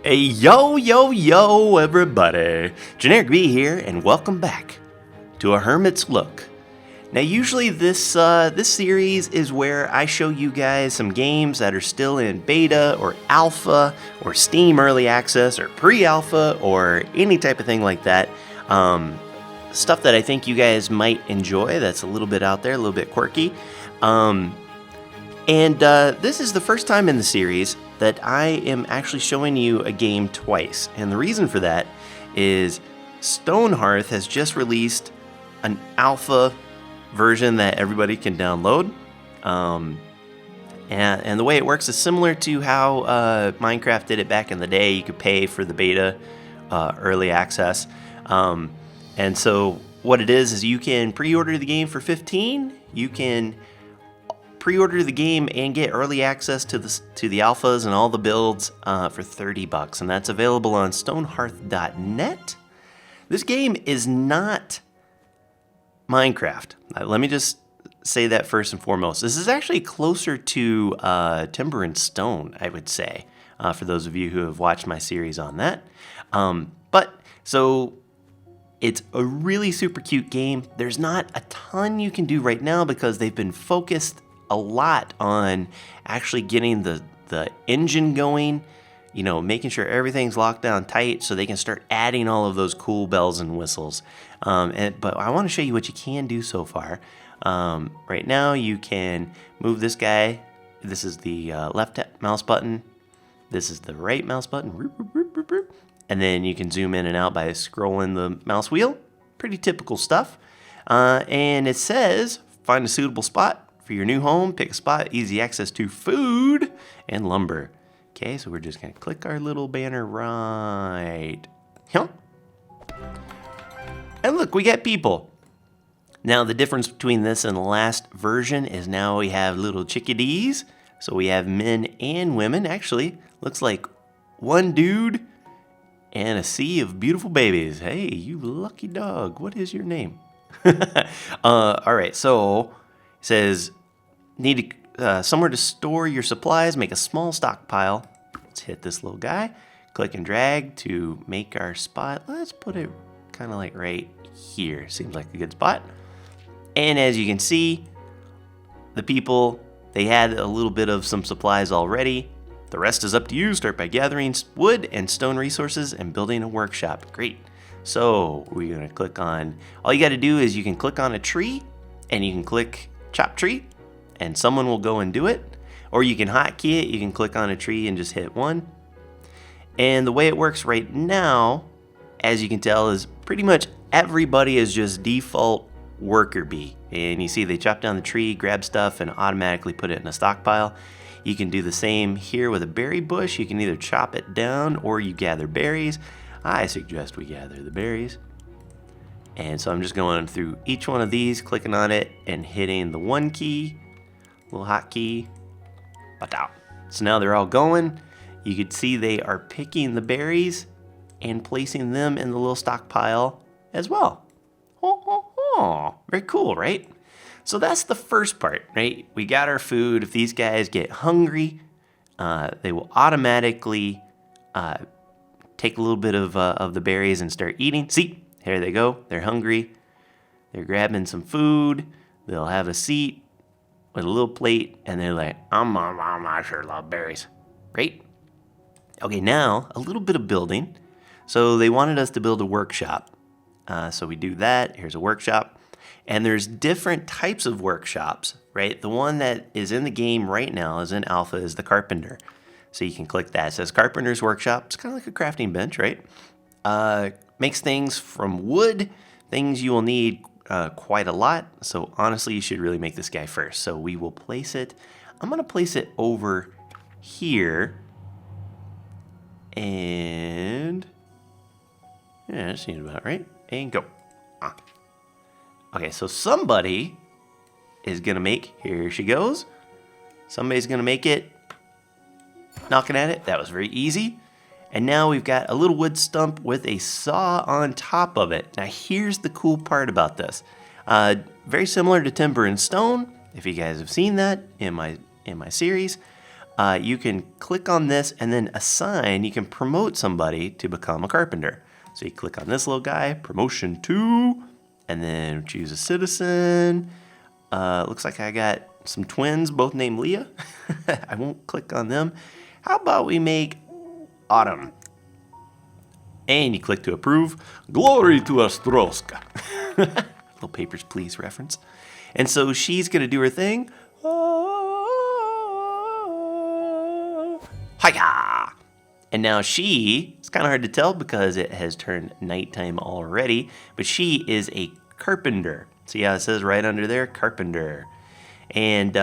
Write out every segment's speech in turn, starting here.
Hey, yo, everybody. Generikb here, and welcome back to A Hermit's Look. Now, usually this series is where I show you guys some games that are still in beta or alpha or Steam early access or pre-alpha or any type of thing like that. Stuff that I think you guys might enjoy that's a little bit out there, a little bit quirky. This is the first time in the series that I am actually showing you a game twice. And the reason for that is StoneHearth has just released an alpha version that everybody can download. And the way it works is similar to how Minecraft did it back in the day. You could pay for the beta early access. And so what it is you can pre-order the game for $15. You can pre-order the game and get early access to the alphas and all the builds for $30, and that's available on stonehearth.net. This game is not Minecraft. Let me just say that first and foremost. This is actually closer to Timber and Stone, I would say, for those of you who have watched my series on that. So it's a really super cute game. There's not a ton you can do right now because they've been focused a lot on actually getting the engine going, making sure everything's locked down tight so they can start adding all of those cool bells and whistles. But I want to show you what you can do so far. Right now you can move this guy. This is the left mouse button. This is the right mouse button. And then you can zoom in and out by scrolling the mouse wheel. Pretty typical stuff. And it says, find a suitable spot for your new home, pick a spot, easy access to food and lumber. Okay, so we're just gonna click our little banner right here. And look, we got people. Now the difference between this and the last version is now we have little chickadees. So we have men and women. Actually, looks like one dude and a sea of beautiful babies. Hey, you lucky dog. What is your name? All right, so it says, need somewhere to store your supplies, make a small stockpile. Let's hit this little guy. Click and drag to make our spot. Let's put it kind of like right here. Seems like a good spot. And as you can see, the people, they had a little bit of some supplies already. The rest is up to you. Start by gathering wood and stone resources and building a workshop. Great. So we're going to click on, all you got to do is you can click on a tree and you can click chop tree and someone will go and do it. Or you can hotkey it. You can click on a tree and just hit 1. And the way it works right now, as you can tell, is pretty much everybody is just default worker bee. And you see they chop down the tree, grab stuff, and automatically put it in a stockpile. You can do the same here with a berry bush. You can either chop it down or you gather berries. I suggest we gather the berries. And so I'm just going through each one of these, clicking on it and hitting the 1 key, little hotkey. So now they're all going. You can see they are picking the berries and placing them in the little stockpile as well. Very cool, right? So that's the first part, right? We got our food. If these guys get hungry, they will automatically take a little bit of the berries and start eating. See, here they go. They're hungry. They're grabbing some food. They'll have a seat with a little plate, and they're like, I sure love berries. Great. Okay, now a little bit of building. So they wanted us to build a workshop. So we do that. Here's a workshop. And there's different types of workshops, right? The one that is in the game right now is in alpha is the carpenter. So you can click that. It says carpenter's workshop. It's kind of like a crafting bench, right? Makes things from wood, things you will need quite a lot. So honestly, you should really make this guy first. So we will place it. I'm going to place it over here. And yeah, that seems about right. And go. Okay, so somebody is going to make, here she goes. Somebody's going to make it. Knocking at it. That was very easy. And now we've got a little wood stump with a saw on top of it. Now here's the cool part about this. Very similar to Timber and Stone, if you guys have seen that in my series. you can click on this and then assign, you can promote somebody to become a carpenter. So you click on this little guy, promotion 2, and then choose a citizen. Looks like I got some twins, both named Leah. I won't click on them. How about we make Autumn? And you click to approve. Glory to Ostroska. Little Papers, Please reference. And so she's going to do her thing. Hiya! And now it's kind of hard to tell because it has turned nighttime already, but she is a carpenter. See how it says right under there, carpenter. And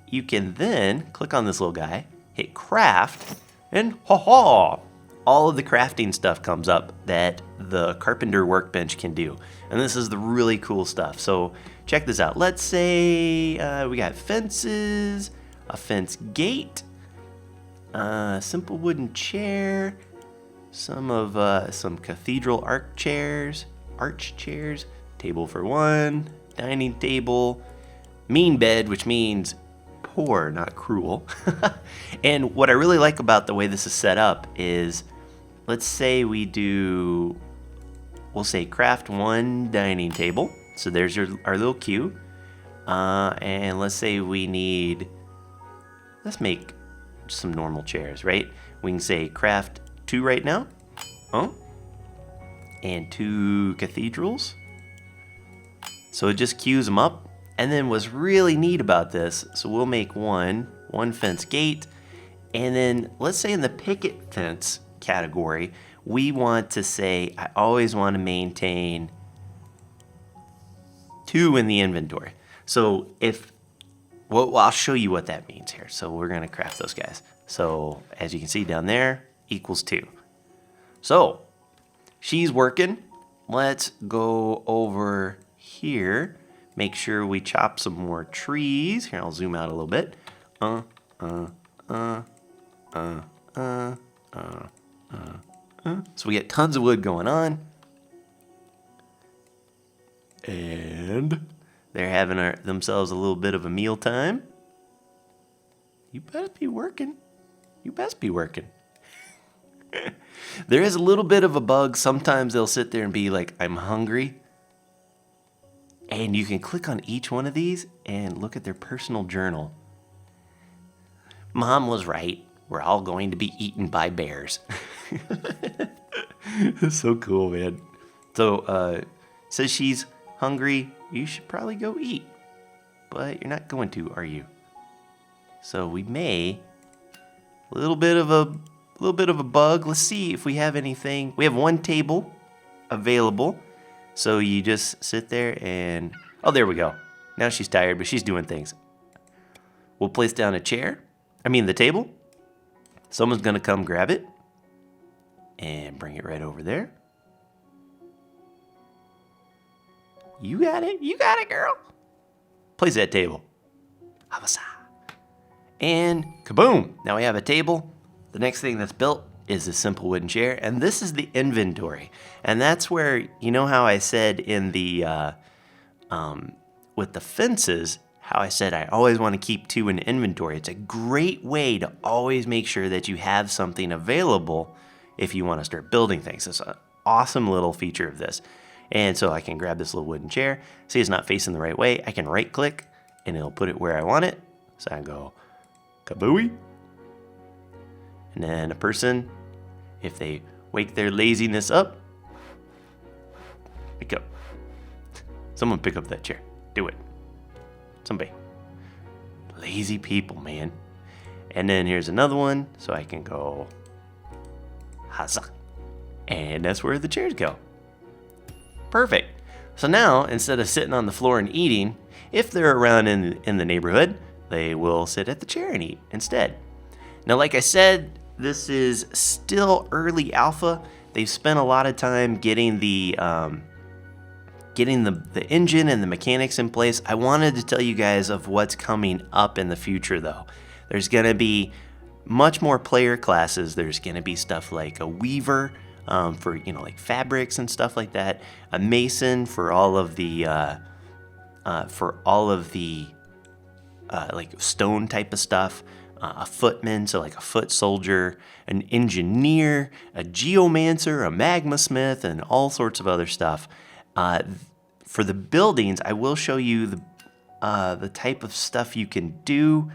you can then click on this little guy, hit craft, and all of the crafting stuff comes up that the carpenter workbench can do. And this is the really cool stuff. So check this out. Let's say we got fences, a fence gate, simple wooden chair, some cathedral arch chairs, table for 1, dining table, mean bed, which means poor, not cruel. And what I really like about the way this is set up is, let's say we'll say craft 1 dining table. So there's our little queue. And let's say let's make some normal chairs, right? We can say craft 2 right now. And 2 cathedrals. So it just queues them up. And then what's really neat about this, so we'll make one fence gate. And then let's say in the picket fence category, we want to say, I always want to maintain 2 in the inventory. So I'll show you what that means here. So we're going to craft those guys. So as you can see down there, equals 2. So she's working. Let's go over here. Make sure we chop some more trees. Here, I'll zoom out a little bit. So we get tons of wood going on. And they're having themselves a little bit of a meal time. You best be working. There is a little bit of a bug. Sometimes they'll sit there and be like, I'm hungry. And you can click on each one of these and look at their personal journal. Mom was right. We're all going to be eaten by bears. It's so cool, man. So, says she's hungry. You should probably go eat. But you're not going to, are you? So we may... A little bit of a bug. Let's see if we have anything. We have 1 table available. So you just sit there and... Oh, there we go. Now she's tired, but she's doing things. We'll place down the table. Someone's going to come grab it. And bring it right over there. You got it, girl. Place that table. Havasa. And kaboom! Now we have a table. The next thing that's built is a simple wooden chair, and this is the inventory. And that's where, you know how I said in the, with the fences, how I said I always want to keep 2 in inventory. It's a great way to always make sure that you have something available if you want to start building things. It's an awesome little feature of this. And so I can grab this little wooden chair. See, it's not facing the right way. I can right click and it'll put it where I want it. So I go kabooey. And then a person, if they wake their laziness up, pick up. Someone pick up that chair. Do it. Somebody. Lazy people, man. And then here's another one. So I can go Hazak. And that's where the chairs go. Perfect. So now, instead of sitting on the floor and eating, if they're around in the neighborhood, they will sit at the chair and eat instead. Now, like I said, this is still early alpha. They've spent a lot of time getting the engine and the mechanics in place. I wanted to tell you guys of what's coming up in the future, though. There's going to be much more player classes. There's going to be stuff like a weaver for, like fabrics and stuff like that. A mason for all of the like stone type of stuff. a footman, so like a foot soldier, an engineer, a geomancer, a magma smith, and all sorts of other stuff. For the buildings, I will show you the type of stuff you can do.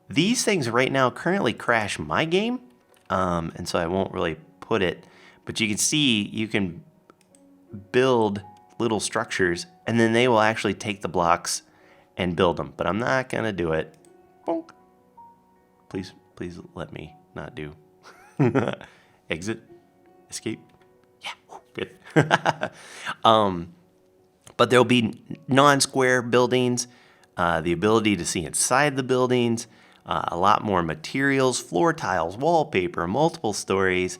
These things right now currently crash my game, and so I won't really put it. But you can see you can build little structures, and then they will actually take the blocks and build them. But I'm not gonna do it. Bonk. Please let me not do. Exit, escape. Yeah, good. But there'll be non-square buildings, the ability to see inside the buildings, a lot more materials, floor tiles, wallpaper, multiple stories.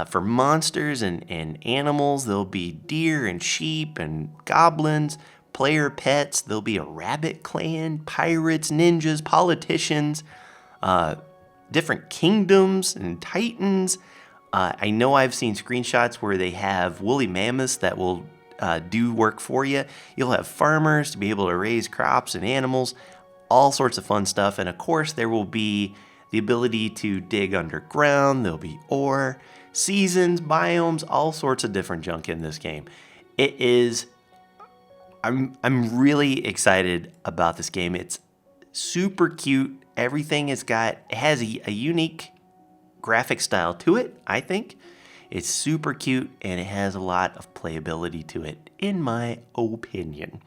For monsters and animals, there'll be deer and sheep and goblins, player pets. There'll be a rabbit clan, pirates, ninjas, politicians, different kingdoms and titans. I know I've seen screenshots where they have woolly mammoths that will do work for you. You'll have farmers to be able to raise crops and animals, all sorts of fun stuff. And of course, there will be the ability to dig underground. There'll be ore, seasons, biomes, all sorts of different junk in this game. It is. I'm really excited about this game. It's super cute. Everything it has a unique graphic style to it, I think. It's super cute, and it has a lot of playability to it, in my opinion.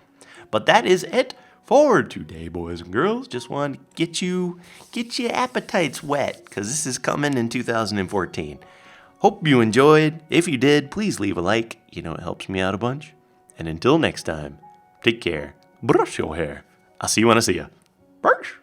But that is it for today, boys and girls. Just want to get your appetites wet, because this is coming in 2014. Hope you enjoyed. If you did, please leave a like. You know, it helps me out a bunch. And until next time, take care. Brush your hair. I'll see you when I see you. Brush.